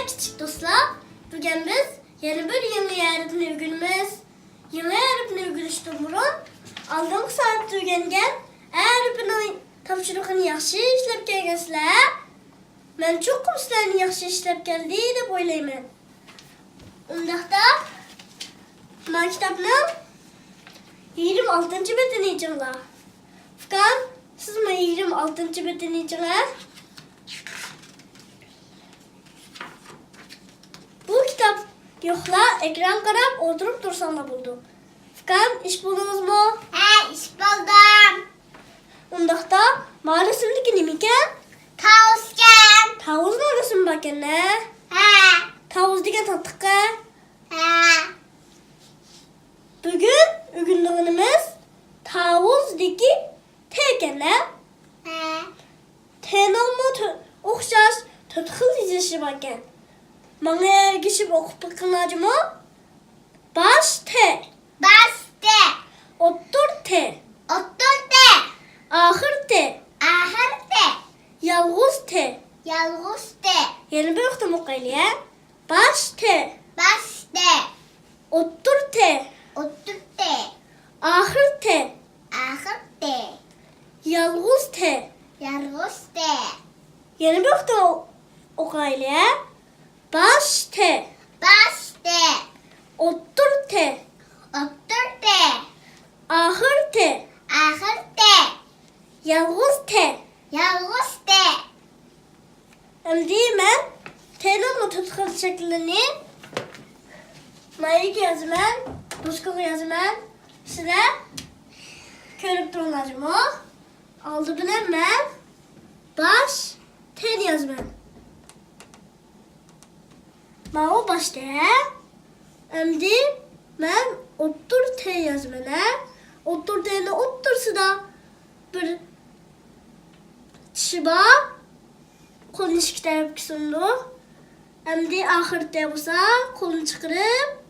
küçük dostlar. Bugün biz yeni bir yeni öğrenimiz. Yeni öğrenişten burun aldığım saat öğrengen öğrenmenin tapşırıqını yaxşı işlep kelgensizler. Ben çok kurslarını yaxşı işlep geldi dep oylayman. Undaqda bu kitapның 26. betini içinlar. Furkan, siz mi 26. betini içinler? Bu kitap yoxla ekran qarab oturup dursan da buldu. Furkan, iş buldunuz mu? He, iş buldum. Undaqda mağarasındaki nemiken? Tavusken. Tavuz mağarasın bakın ne? He. Tavuz degen tattıqqa. He. Bugün ögünlüğünümüz tavuzdaki teken ne? He. Tenolma oxşaş tutqıl izleşi bakın. Bana ergişip okup bakınacı mı? Baş te, Bastı. ottur te, Oturdu. ahır te, Ahırdı. yalğız te. Yalğızdı. Yeni bir okta mukayliye. Baş te, Bastı. ottur te, Oturdu. ahır te, Ahırdı. yalğız te. Yalğızdı. Yeni bir okta okayliye. Baş te, Bastı. ottur te, Oturdu. ahır te, Ahırdı. yalğız te. Yalğızdı. Hem değil mi? Tenolma tutqıl şeklini mayık yazıman, tuzkulu yazıman size körüp durulacağım o. Aldı bilen ben baş ten yazıman. Mao başta hem değil ben ottur ten yazıman. Ottur tenle ottursu da bir çıba kolunu çıkarıp sundu. Hem de ahırda olsa kolunu çıkarıp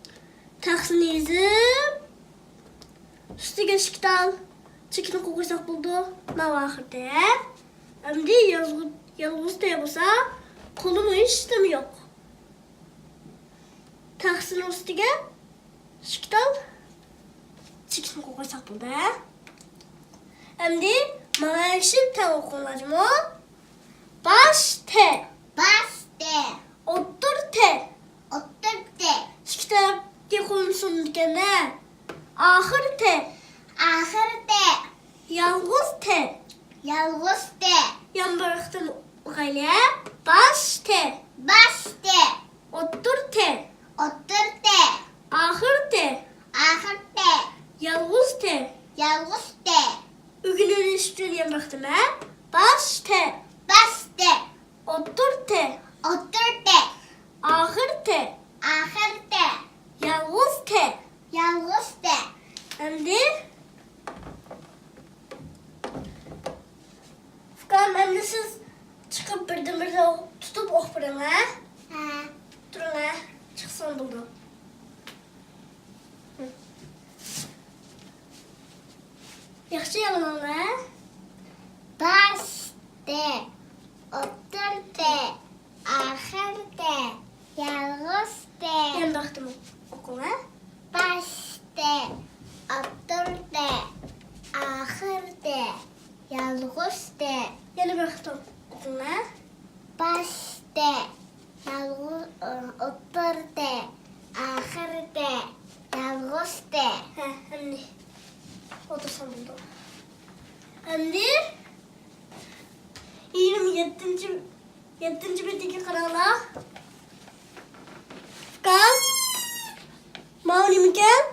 taksini yazıp üstüge şıktal çekini kokursak buldu. Mava ahırda. Hem de yalğız da olsa kolumu hiç işlemi yok. Taksini üstüge şıktal çekini kokursak buldu. Hem de bana ekşip ten okunacağım o. Baş te, Bastı. ottur te. Oturdu. Kitapki konuşun gene. Ahır te, Ahırdı. yalğız te. Yalğızdı. Yan bıraktın gayle. Baş te, Bastı. ottur te. Oturdu. Ahır te, Ahırdı. yalğız te. Yalğızdı. Ügünün üstünü yan bıraktım he. Baş te, Bastı. ottur te. Oturdu. Ahır te, Ahırdı. yalğız te. Yalğızdı. Hem de Furkan, hem de siz çıkıp birden tutup okuyun ha? He. Durun ha, çıksın buldu. Yaxşı yalan ha? Bastı. Oturdu. Ahırdı. Yalğızdı. Yan baktım okul ha? Bastı. Oturdu. Ahırdı. Yalğızdı. Yana baktım okul ha? Bastı. Oturdu. Ahırdı. Yalğızdı. He, hem de otursan buldu. Hem de 27. beteki kanala Furkan, mauni miken?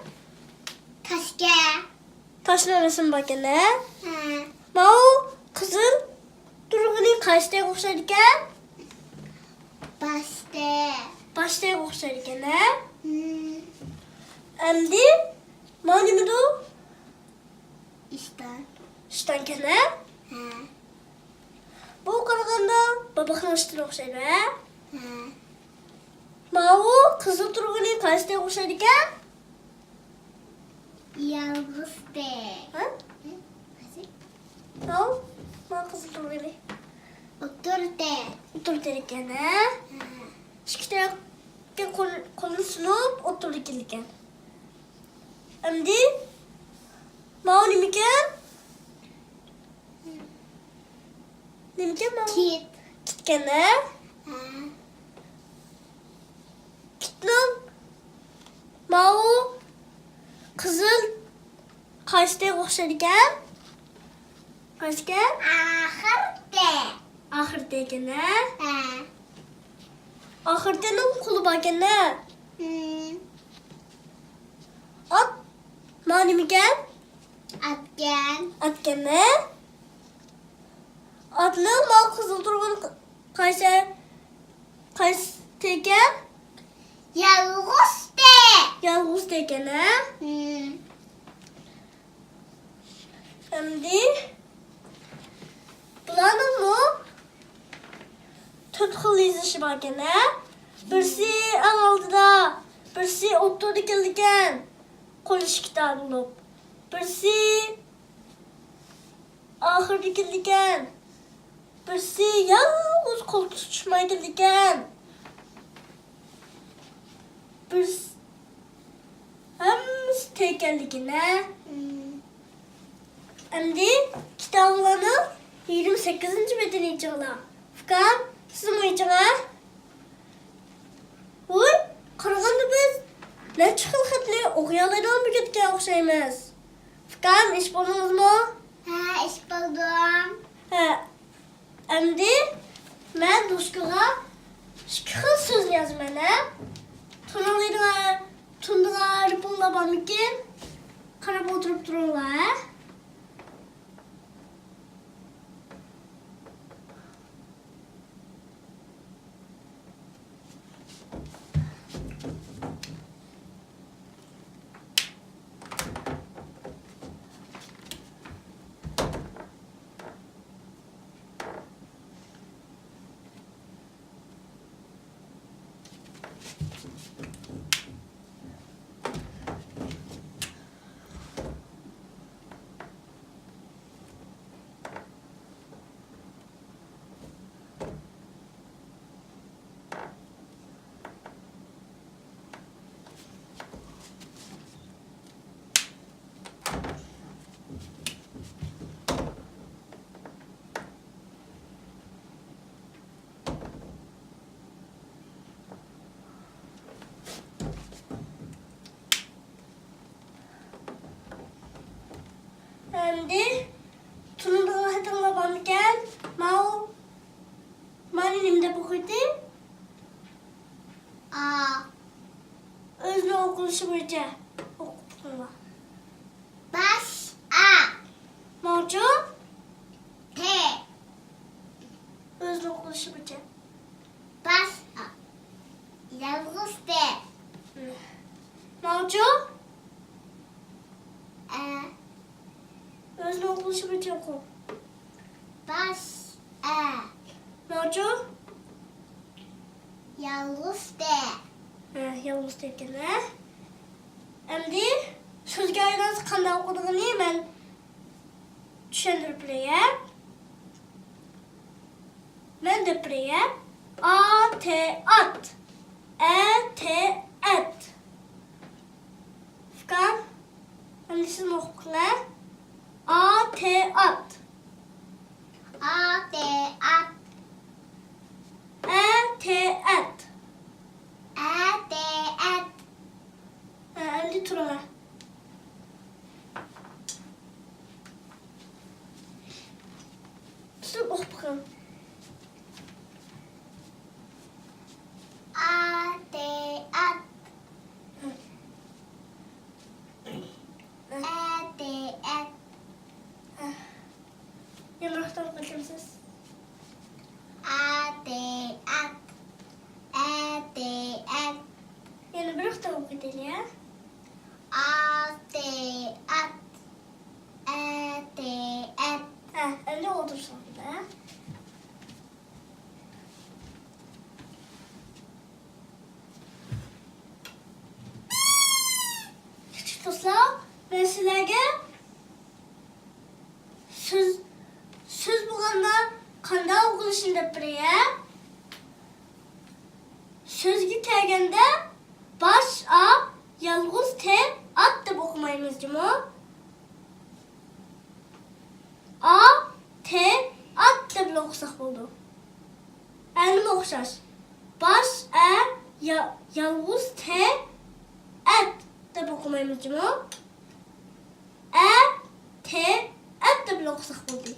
Taşke. Taşın arasın bakın he? He. Mau kızıl durğunun kaçtaya koşarken Bastı. baştaya koşarken he? Hmm. Hem de mauni mi do? İşte. Ştanken he? He. Bu karaganda babakın üstüne koşarken he? He. Mau kızıl durğunun kaçtaya koşarken Yalğızdı. ha? Mau kızıl durğunu Oturdu. dur derken he? He. ikkita qo'lni sunib o'tirdi ekan. Endi mana nima ekan? Nima ekan mana? Kit. Kitganda Ha. kitni mana qizil qayshiga o'xshar ekan. Qayshiga? Ahırda. Oxirida ekan. Ha. Oxirida nima qo'li bor ekan? Ot mana nima ekan? Atgan. Otganda otni mana qizil turgan qaysi ekan? Yalğızdı. Yolg'iz ekan. Endi bularni to'rt xil yozishi bor ekan. Birsi oldida, birsi o'rtada ekan. Qo'lishikda bo'lib. Birsi oxirida ekan. Birsi yolg'iz qo'l tutishmaydi ekan. Birsi hammasi tekanligini. Endi kitoblarni 28-betini yechinglar. Faqat siz yechinglar. Voy, qaraganda biz necha xil xatli o'qiy oladigan bo'lgan o'xshaymiz. Faqat ish bo'ldingizmi? Ha, ish buldum. Ha. Endi men do'stga ikki xil so'z yozaman. Tundilar bullabamikin qarab o'tirib turinglar. Endi tundilar hatinglar mana nimda o'qiydi? A. O'zini o'qilishi bo'yicha o'qib turinglar. Baş. A. Mavju T. o'zini o'qilishi bo'yicha. Baş. A. Yalğızdı. Mavju E. o'zini o'qilishi bo'yicha o'qib. Baş. E. Mavju Yalğızdı. yolg'iz ekan. Endi so'zga aylansa qanday o'qidigini men tushuntirib berayman. Men deb berayman. A T at. E T et. Faqat endi siz o'qinglar. A T at. A. T. At. E T et. E. T. Et. Endi turinglar. Siz o'qib bakalım. A. T. At. E. T. Et. Yanroqdan o'qiysiz. A. T. At. E. T. Et. Yana bir hafta o'qiydilar. A. T. At. E. T. Et. Endi o'tirsinlar. Kichik do'stlar, men sizlarga so'z bo'lganda qanday o'qilishini deb berayman. Sözgü kelgende baş a yalğız t at deb okumaymiz cimo. A t at deb okusak buldu. Endi oxşaş. Baş yalğız t at deb okumaymiz cimo. T at deb okusak buldu.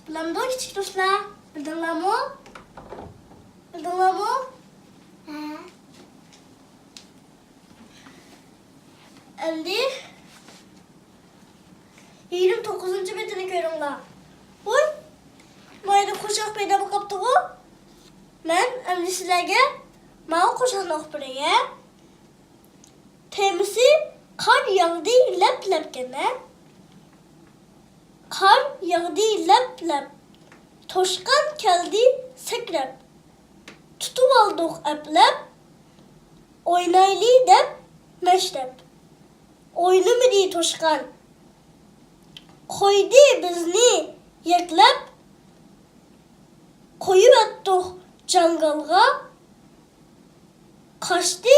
Bulamdı o küçük dostlar. Bildinler mi? Bildinler mi? Ha. Endi 29. betini ko'ringlar. Voy, mayda qo'shiq paydo bo'lib qolibdi-ku. Men endi sizlarga mana qo'shiqni o'qib berayman. Temisi qor yog'di lap-lapgina. Qor yog'di lap-lap. Toshqan keldi sakrab. Tutib oldik aplab. O'ynayli deb mashlab. O'ynamidi toshqan. Qo'ydi bizni yaklab. Qo'yib atdik jangalga. Qochdi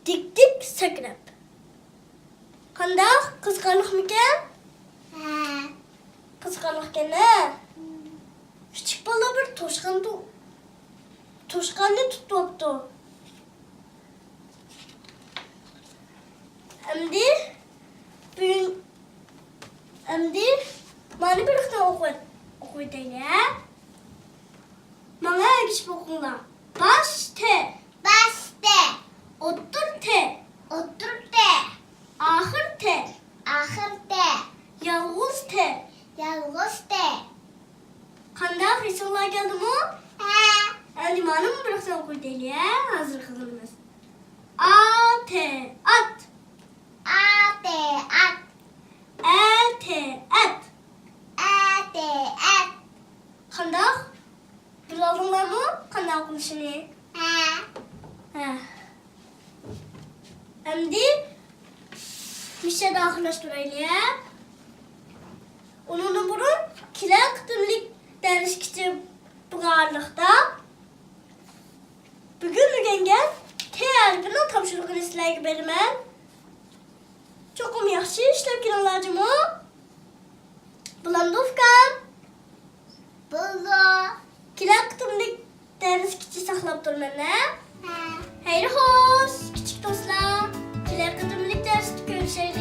dik sakrab. Qanday qiziqarliqmikan? Ha. Qiziqarliqkan-a? Küçük bola bir toshqanni tutibdi. Endi mana bir xil o'qiydi-ya. Mana ergish o'qinglar. Baş te, Bastı. o'ttir te, Oturdu. axir te, Ahırdı. yalğız te. Yalğızdı. Qanday hisoblar keldimi? Ha. Endi mana bir xil o'qiydi-ya. Hozir qilamiz. A te, at. Atı at. At. Atı at. Qanday? Biladinglarmi? Qanday o'qilishini? Ha. Endi misha daxillashtiraylik. Undan burun kelar qitimlik ders kitib bo'lganlikda bugun o'rgangan T harfini topshiriqini sizlarga beraman. Cho'qim yaxshi ishlab kelinglarmi? Bulandovkan. Buldu. Kelar qitimlik ders kitib saqlab turman-a. Ha. Hayır hoş, küçük dostlar. Kelar qitimlik darsda görüşelim.